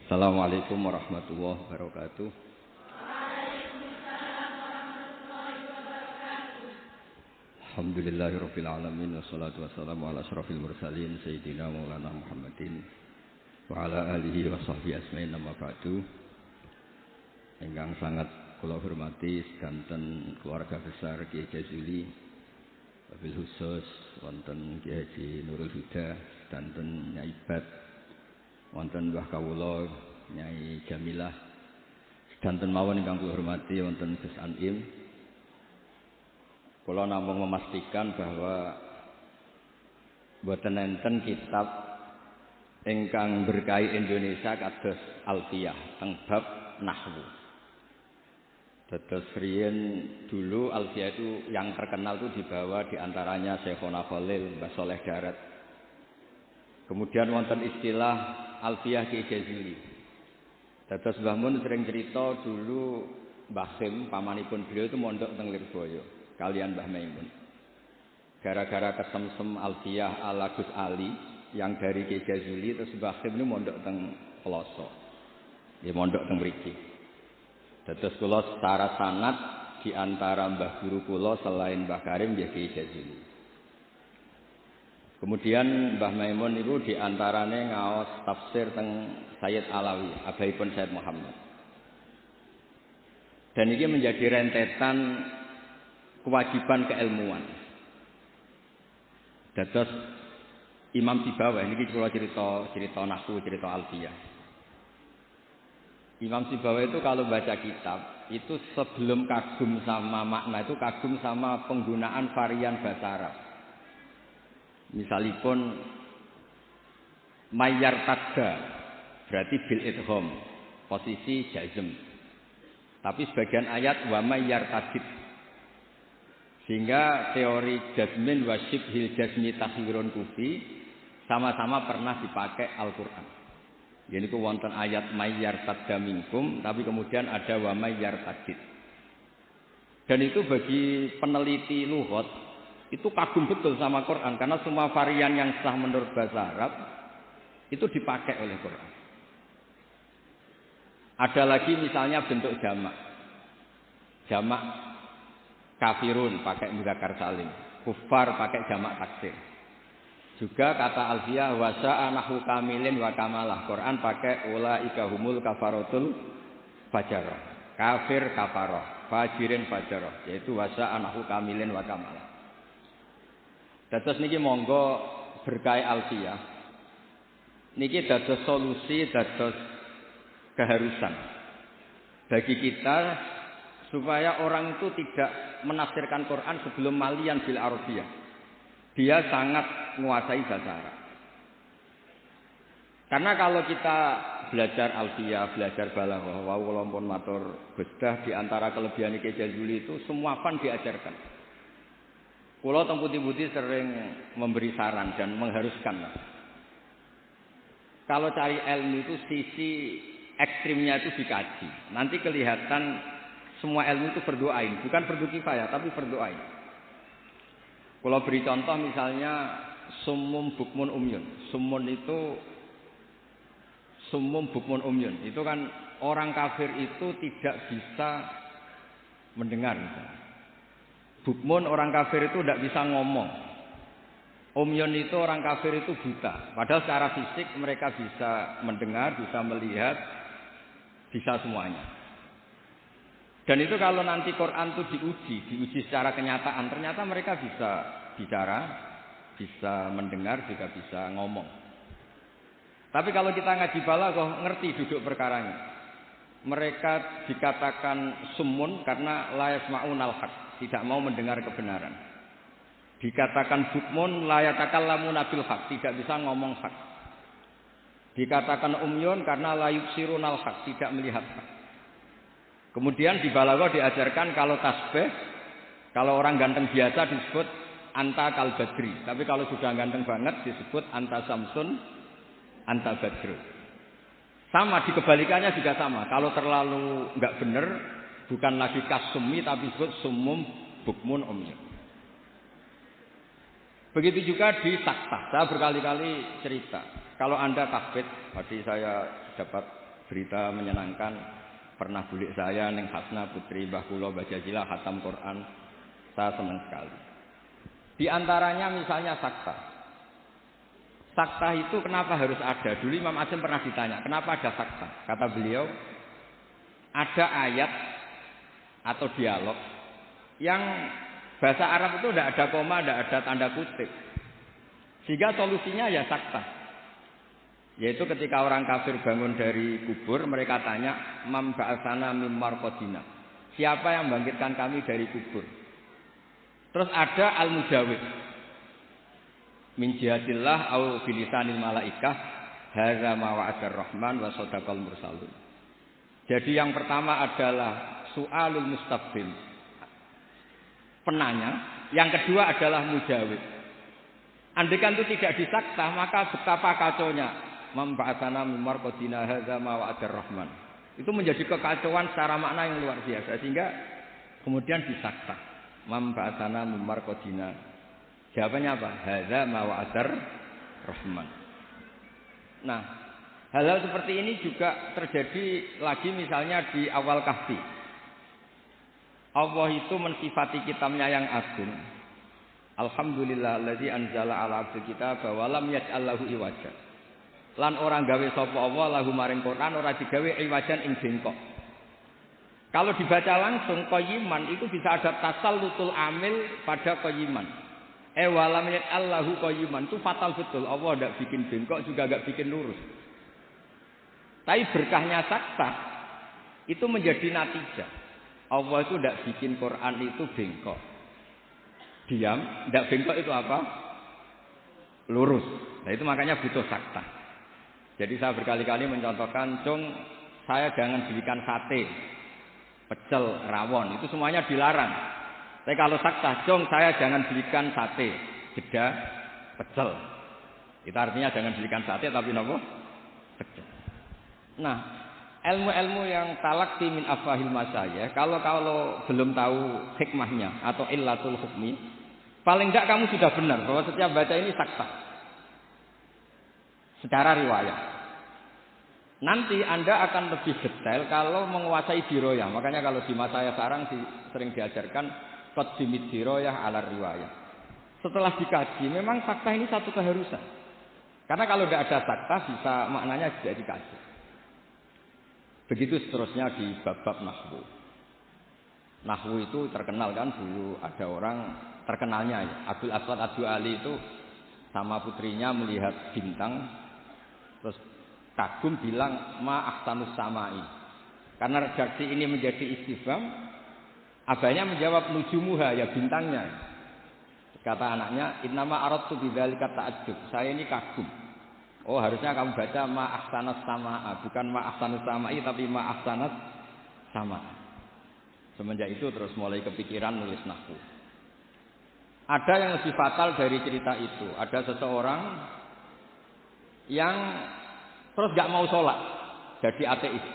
Assalamualaikum warahmatullahi wabarakatuh. Alhamdulillahirabbil alamin wassalatu wassalamu ala asyrafil mursalin sayyidina maulana Muhammadin wa ala alihi wa sahbihi ajmain amma ba'du. Ingkang sangat kula hormati sedanten keluarga besar Kiai Jazuli, wabil khusus wonten Kiai Haji Nurul Huda, sedanten Nyai Bat, wonten Mbah Kawula Nyai Jamilah, sedanten mawon ingkang kula hormati wonten Gus Anim. Kula namung memastikan bahwa boten enten kitab ingkang berkahi Indonesia kados Alfiyah teng bab nahwu. Dados riyen dulu Alfiyah itu yang terkenal itu dibawa diantaranya Syekhona Khalil, Mbah Soleh Darat. Kemudian wonten istilah Alfiyah Kiai Jazuli. Dados Mbah Mun sering cerita dulu Mbah Khim pamanipun beliau itu mondok teng Lirboyo kalian Mbah Maimun. Gara-gara kesemsem Alfiyah ala Gus Ali yang dari Kiai Jazuli, terus Mbah Khim ini mondok teng Peloso. Dia mondok teng mriki. Dados kula secara sanad di antara mbah guru kula selain Mbah Karim ya Kiai Jazuli. Kemudian Mbah Maimun itu di antarane ngaos tafsir teng Sayyid Alawi, abaipun Sayyid Muhammad. Dan ini menjadi rentetan kewajiban keilmuan. Dados Imam Sibawah ini kula cerita nahwu, cerita Alfiyah. Imam Sibawah itu kalau baca kitab itu sebelum kagum sama makna itu kagum sama penggunaan varian bahasa Arab. Misalipun mayyar tadda berarti bil idgham, posisi jazm. Tapi sebagian ayat wa mayyar tadid. Sehingga teori jazmin wa syibhil jazmi takhirun kufi sama-sama pernah dipakai Al-Qur'an. Jadi ku wonten ayat mayyar tadda minkum, tapi kemudian ada wa mayyar tadid. Dan itu bagi peneliti lughat itu kagum betul sama Quran karena semua varian yang sah menurut bahasa Arab itu dipakai oleh Quran. Ada lagi misalnya bentuk jamak. Jamak kafirun pakai mudzakkar salim, kufar pakai jamak taksir. Juga kata Alfiyah wasa'a nahwu kamilin wa kamalah. Quran pakai ulaika humul kafaratul fajarah. Kafir kafarah, fajirin fajarah, yaitu wasa'a nahwu kamilin wa kamalah. Dados niki monggo berkah Alfiyah. Niki dados solusi, dados keharusan bagi kita supaya orang itu tidak menafsirkan Quran sebelum malian bil arabiyah. Dia sangat menguasai bahasa Arab. Karena kalau kita belajar Alfiyah, belajar balaghah, wa walaupun matur Gusdah di antara kelebihan Kiai Jazuli itu semua fan diajarkan. Kula teng putih-putih sering memberi saran dan mengharuskan. Kalau cari ilmu itu sisi ekstrimnya itu dikaji. Nanti kelihatan semua ilmu itu berdoain, bukan fardu kifayah tapi berdoain. Kalau beri contoh misalnya summum bukmun umyun. Summum bukmun umyun. Itu kan orang kafir itu tidak bisa mendengar. Bukmun orang kafir itu tidak bisa ngomong. Umyun itu orang kafir itu buta. Padahal secara fisik mereka bisa mendengar, bisa melihat, bisa semuanya. Dan itu kalau nanti Quran itu diuji secara kenyataan, ternyata mereka bisa bicara, bisa mendengar, juga bisa ngomong. Tapi kalau kita ngaji balaghah, ngerti duduk perkaranya. Mereka dikatakan summun karena la yasma'unal haq, tidak mau mendengar kebenaran. Dikatakan bukmun la yatakallamuna bil haq, tidak bisa ngomong hak. Dikatakan umyun karena la yubsirunal haq, tidak melihat hak. Kemudian di balaghah diajarkan kalau tasbih, kalau orang ganteng biasa disebut anta kal badri, tapi kalau sudah ganteng banget disebut anta samsun, anta badru. Sama di kebalikannya juga sama. Kalau terlalu enggak benar, bukan lagi kasumi tapi disebut sumum bukmun umyun. Begitu juga di saktah. Saya berkali-kali cerita. Kalau Anda tahfidz, tadi saya dapat berita menyenangkan pernah bulik saya Neng Hasna putri Mbah kula baca jila khatam Quran. Saya senang sekali. Di antaranya misalnya sakta. Sakta itu kenapa harus ada? Dulu Imam Azim pernah ditanya, kenapa ada sakta? Kata beliau, ada ayat atau dialog yang bahasa Arab itu tidak ada koma, tidak ada tanda kutip. Sehingga solusinya ya sakta. Yaitu ketika orang kafir bangun dari kubur, mereka tanya, "Mam ba'atsana mim marqadina." Siapa yang membangkitkan kami dari kubur? Terus ada al-mujawib. Min jihatillah au bilisanil malaikah hadza ma wa'adar rahman wa sadaqal mursalun. Jadi yang pertama adalah su'alul mustaqbil, penanya, yang kedua adalah mujawib. Andaikan itu tidak disakta, maka betapa kacaunya. Memba'atsana mim marqadina hadza ma wa'adar rahman. Itu menjadi kekacauan secara makna yang luar biasa, sehingga kemudian disakta. Memba'atsana mim marqadina. Jawabannya apa? Hadza ma wa'adar rahman. Nah, hal-hal seperti ini juga terjadi lagi misalnya di awal Kahfi. Allah itu mensifati kitabnya yang agung. Alhamdulillahallazi anzala ala abdi kitaba wa lam yaj'al lahu iwaja. Lan orang gawe sapa Allah lahu maring Quran ora digawe iwajan ing bengkok. Kalau dibaca langsung qayyiman itu bisa ada tasallutul amil pada qayyiman. Walam yaj'al lahu qayyiman itu fatal betul. Allah tidak bikin bengkok juga enggak bikin lurus. Tapi berkahnya sakta itu menjadi natijah. Allah itu tidak bikin Quran itu bengkok. Diam, tidak bengkok itu apa? Lurus. Nah itu makanya butuh sakta. Jadi saya berkali-kali mencontohkan, Cung, saya jangan belikan sate, pecel, rawon. Itu semuanya dilarang. Tapi kalau sakta, Cung, saya jangan belikan sate, jeda, pecel. Itu artinya jangan belikan sate, tapi nopo? Pecel. Nah, ilmu-ilmu yang talaqti min afahil masayikh, kalau belum tahu hikmahnya atau illatul hukmi, paling enggak kamu sudah benar bahwa setiap baca ini sakta secara riwayat. Nanti Anda akan lebih detail kalau menguasai diroyah. Makanya kalau di masa saya sekarang sering diajarkan qadimid diroyah ala riwayah. Setelah dikaji, memang sakta ini satu keharusan. Karena kalau tidak ada sakta, bisa maknanya tidak dikaji. Begitu seterusnya di bab-bab nahwu. Nahwu itu terkenal kan, dulu ada orang terkenalnya Abdul Aswad Ad-Du'ali itu sama putrinya melihat bintang, terus kagum bilang ma ahsanus samai. Karena redaksi ini menjadi istifham, abahnya menjawab nujumuha, ya bintangnya. Kata anaknya, innama aradtu bidzalika ta'ajjub. Saya ini kagum. Oh, harusnya kamu baca ma ahsanas samaa, bukan ma ahsanus samai tapi ma ahsanas sama. Semenjak itu terus mulai kepikiran nulis nahwu. Ada yang lebih fatal dari cerita itu. Ada seseorang yang terus gak mau sholat, jadi ateis.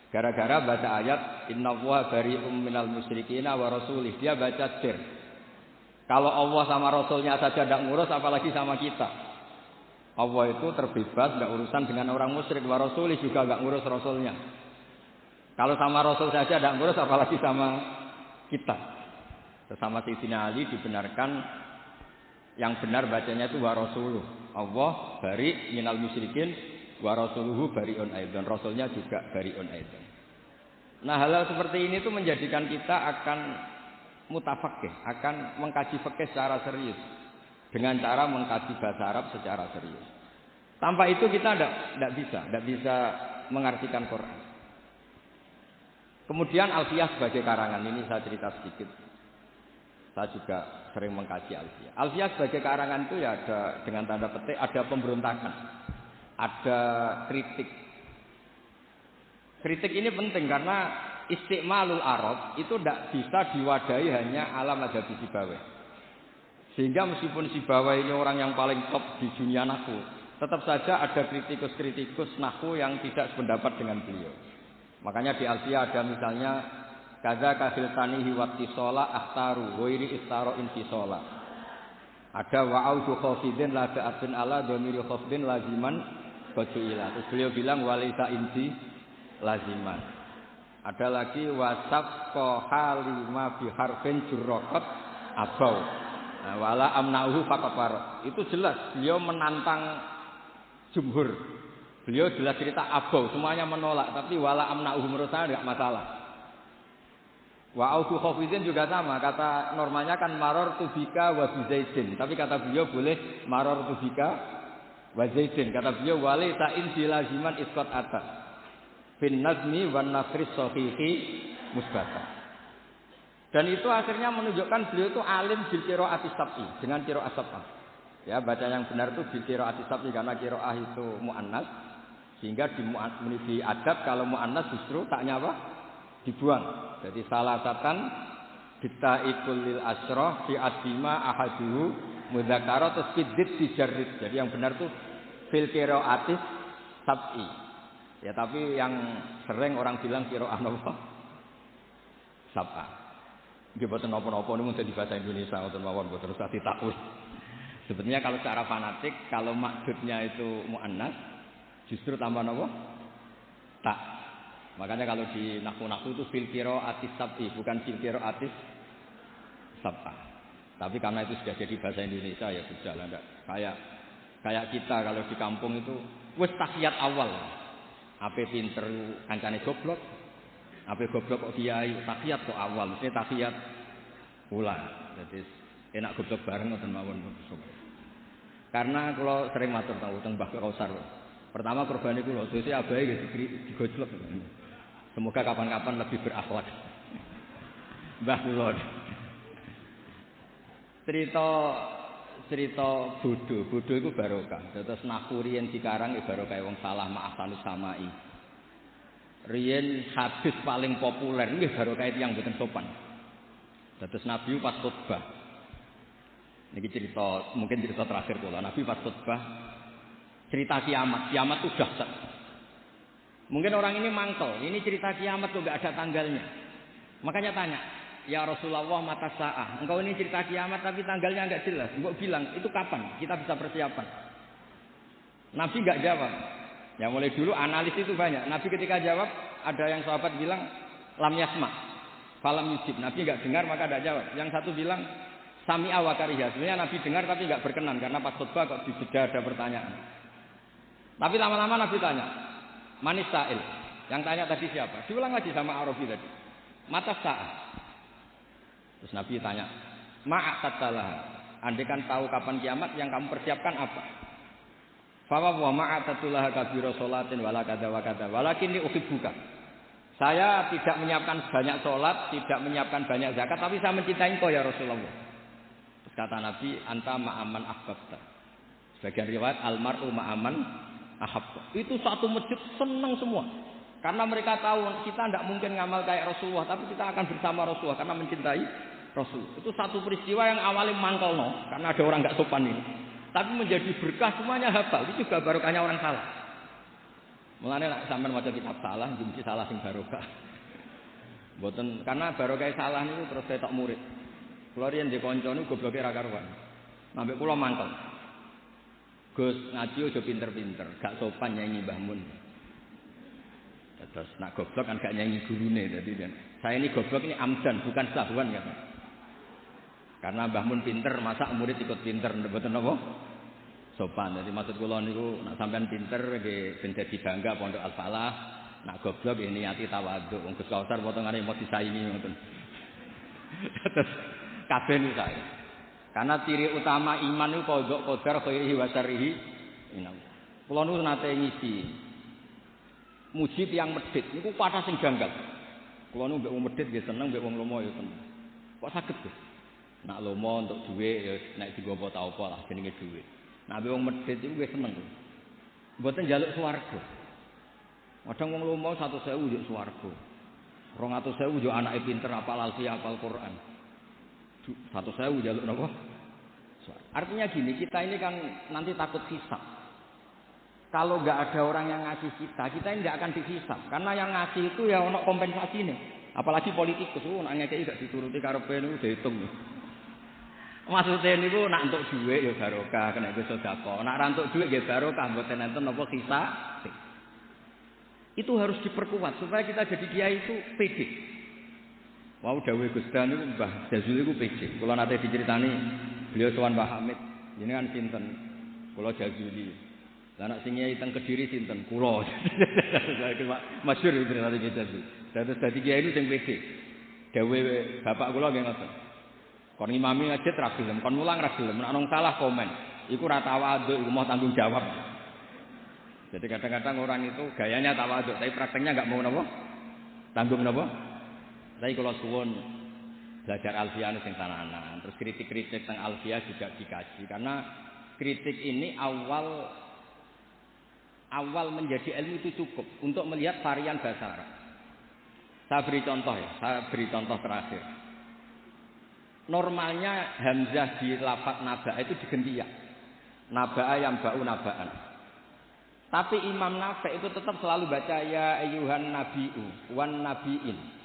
Gara-gara baca ayat innallaha bari'um minal musyrikina wa rasulih. Dia baca sir. Kalau Allah sama Rasulnya saja tidak ngurus, apalagi sama kita. Allah itu terbebas, tidak urusan dengan orang musyrik. Wa rasulih juga tidak ngurus Rasulnya. Kalau sama Rasul saja tidak ngurus, apalagi sama kita. Sama Sayyidina Ali dibenarkan yang benar bacanya itu wa rasuluh. Allah bari minal musyrikin wa rasuluhu bari'un aidan. Rasulnya juga bari'un aidan. Nah, hal-hal seperti ini tuh menjadikan kita akan mutafaqih, akan mengkaji fikih secara serius dengan cara mengkaji bahasa Arab secara serius. Tanpa itu kita tidak bisa mengartikan Quran. Kemudian Alfiyah sebagai karangan ini saya cerita sedikit. Saya juga sering mengkaji Alfiyah. Alfiyah sebagai karangan itu ya ada dengan tanda petik ada pemberontakan, ada kritik. Kritik ini penting karena istiqmalul Arab itu tidak bisa diwadahi hanya ala madzhab Sibawayh. Sehingga meskipun Sibawayh ini orang yang paling top di dunia nahwu, tetap saja ada kritikus-kritikus nahwu yang tidak sependapat dengan beliau. Makanya di Alfiyah ada misalnya kaza kafil tanihi wattisola ahtaru wairi istaro intisola. Ada wa'audu khafidin la ta'atin ala dhamiri khafidin laziman bajuila. Terus beliau bilang walaita inti laziman. Ada lagi wasaf halima bi harfin jurraqat abau. Nah, wala amnauhu faqafar. Itu jelas beliau menantang jumhur. Beliau jelas cerita abau, semuanya menolak, tapi wala amnauhu menurut saya enggak masalah. Wa audu khafidin juga sama, kata normalnya kan maror tubika wa bizaidin, tapi kata beliau boleh maror tubika wa zaidin. Kata beliau wali ta'in bilaziman isqat atas bin nazmi wan nasri sahihi musbata. Dan itu akhirnya menunjukkan beliau itu alim bil qiraati sab'i, dengan qiraat sab'ah. Ya, baca yang benar itu bil qiraati sab'i karena qiraah itu muannas. Sehingga di adab kalau muannas justru taknya apa? Dibuang. Jadi salasatan bittaikul lil asyrah fi adima ahaduhu mudzakara terus bidid dijarrid. Jadi yang benar itu fil qiraati sab'i. Ya, tapi yang sering orang bilang qiraah napa? Sab'ah. Nggih boten napa-napa niku dadi bahasa Indonesia ngoten mawon boten usah ditakwil. Sebetulnya kalau secara fanatik kalau maksudnya itu muannas justru tambah napa? Tak. Makanya kalau di nahwu-nahwu itu fil qiraatis sab'i bukan fil qiraatis sab'ah. Tapi karena itu sudah jadi bahasa Indonesia ya sudah lah enggak kayak kita kalau di kampung itu wis tahiyat awal. Ape pinter kancane goblok. Ape goblok kok kiai tahiyat kok awal, mesti tahiyat ulang. Jadi enak goblok bareng ngoten mawon. Karena kalau sering matur teng Mbah Kausar. Pertama korban iku lho, dadi abahe nggih digojlok. Semoga kapan-kapan lebih berakhlak. Mbah kula. Cerita bodho iku barokah. Terus nahwu riyen dikarang barokah wong salah ma'asanus samai. Riyen hadis paling populer nggih barokah tiyang boten sopan. Dados Nabi pas khutbah. Niki cerita, mungkin cerita terakhir kula. Nabi pas khutbah cerita kiamat itu dahsyat. Mungkin orang ini mangkel, ini cerita kiamat kok enggak ada tanggalnya. Makanya tanya, "Ya Rasulullah, mata sa'ah." Engkau ini cerita kiamat tapi tanggalnya enggak jelas. Engkau bilang, "Itu kapan? Kita bisa persiapan." Nabi enggak jawab. Ya mulai dulu analis itu banyak. Nabi ketika jawab, ada yang sahabat bilang lam yasma, falam yujib. Nabi enggak dengar maka enggak jawab. Yang satu bilang sami'a wa kariha. Sebenarnya Nabi dengar tapi enggak berkenan karena pas khutbah kok dijeda ada pertanyaan. Tapi lama-lama Nabi tanya, manis sa'il. Yang tanya tadi siapa? Diulang lagi sama Arabi tadi. Mata sa'ah. Terus Nabi tanya, ma'atattalah. Andai kan tahu kapan kiamat, yang kamu persiapkan apa? Fawa wa ma'atatullah kabira sholatin wala kadza wa kadza walakin li uhibbuka. Saya tidak menyiapkan banyak salat, tidak menyiapkan banyak zakat, tapi saya mencintai engkau ya Rasulullah. Terus kata Nabi, anta ma'aman ahbabta. Sebagian riwayat almar'u ma'aman ahabba. Itu satu masjid senang semua. Karena mereka tahu kita tidak mungkin ngamal kayak Rasulullah, tapi kita akan bersama Rasulullah karena mencintai Rasul. Itu satu peristiwa yang awalnya mangkel karena ada orang enggak sopan ini. Tapi menjadi berkah semuanya hafal. Itu juga barokahnya orang salah. Mulane nek sampean maca kitab salah, mesti salah sing barokah. Mboten karena barokah salah niku terus ketok murid. Kula riyen ndek kanca niku gobloke ra karuan. Sampai kula mangkel. Gus ngaji aja pinter-pinter, gak sopan nyanyi Mbah Mun. Terus nak goblok kan gak nyanyi gurune dadi saya ini goblok ini amdan bukan sahwan ya. Karena Mbah Mun pinter, masa murid ikut pinter, mboten napa? Sopan. Jadi maksud kula niku nek sampean pinter nggih ben dadi bangga Pondok Al-Falah, nak goblok nggih niati tawadhu. Wong Gus Kausar potongane mau disaingi ngoten. Terus kabeh niku saya. Karena ciri utama iman niku pondok qadar khairihi wa syarrihi. Kula niku nate ngisi. Muji tiyang medhit niku kathah sing janggal. Kula niku mbek wong medhit nggih seneng, mbek wong lomo ya seneng. Kok saged, Gus? Nak lomo untuk duit ya nek digowo ta apa lah jenenge duit. Nak wong medhit iku wis seneng. Mboten njaluk swarga. Kadang wong lomo 100.000 yo swarga. 200.000 yo anake pinter apal Alfiyah apal Quran. 100.000 njaluk napa? Artinya gini, kita ini kan nanti takut hisab. Kalau enggak ada orang yang ngasih kita ini enggak akan dihisab. Karena yang ngasih itu ya ono kompensasine. Apalagi politikus nek ngekeki gak dituruti karepe niku diitung. Maksudnya niku nak entuk dhuwit ya barokah, kena iku sedekah. Nak ra entuk dhuwit nggih barokah, mboten enten napa kisah. Itu harus diperkuat supaya kita jadi kiai itu pede. Wow, dawuh Gus Dan niku Mbah Jazuli iku pede. Kula nate diceritani beliau sowan Pak Hamid, jenengan sinten? Kula Jazuli. Lah nek sing kiai teng Kediri sinten? Kula. Masyhur ceritane Ki Jazuli. Terus dadi kiai itu sing pede. Dawuh bapak kula nggih ngoten. Kon ngimami ngajet ra gelem, kon mulang ra gelem, nek ana salah komen. Iku ra tawadhu, iku mau tanggung jawab. Jadi kadang-kadang orang itu gayanya tawadhu, tapi prakteknya enggak mau napa? Tanggung napa? Tapi kalau suwun belajar alfiah sing tananan, terus kritik-kritik tentang alfiah juga dikaji karena kritik ini awal menjadi ilmu itu cukup untuk melihat varian bahasa Arab. Saya beri contoh ya, saya beri contoh terakhir. Normalnya hamzah di lafaz naba itu diganti ya. Naba'a yang ba'u naba'an. Tapi Imam Nafi' itu tetap selalu baca ya ayyuhan nabi'u wan nabi'in.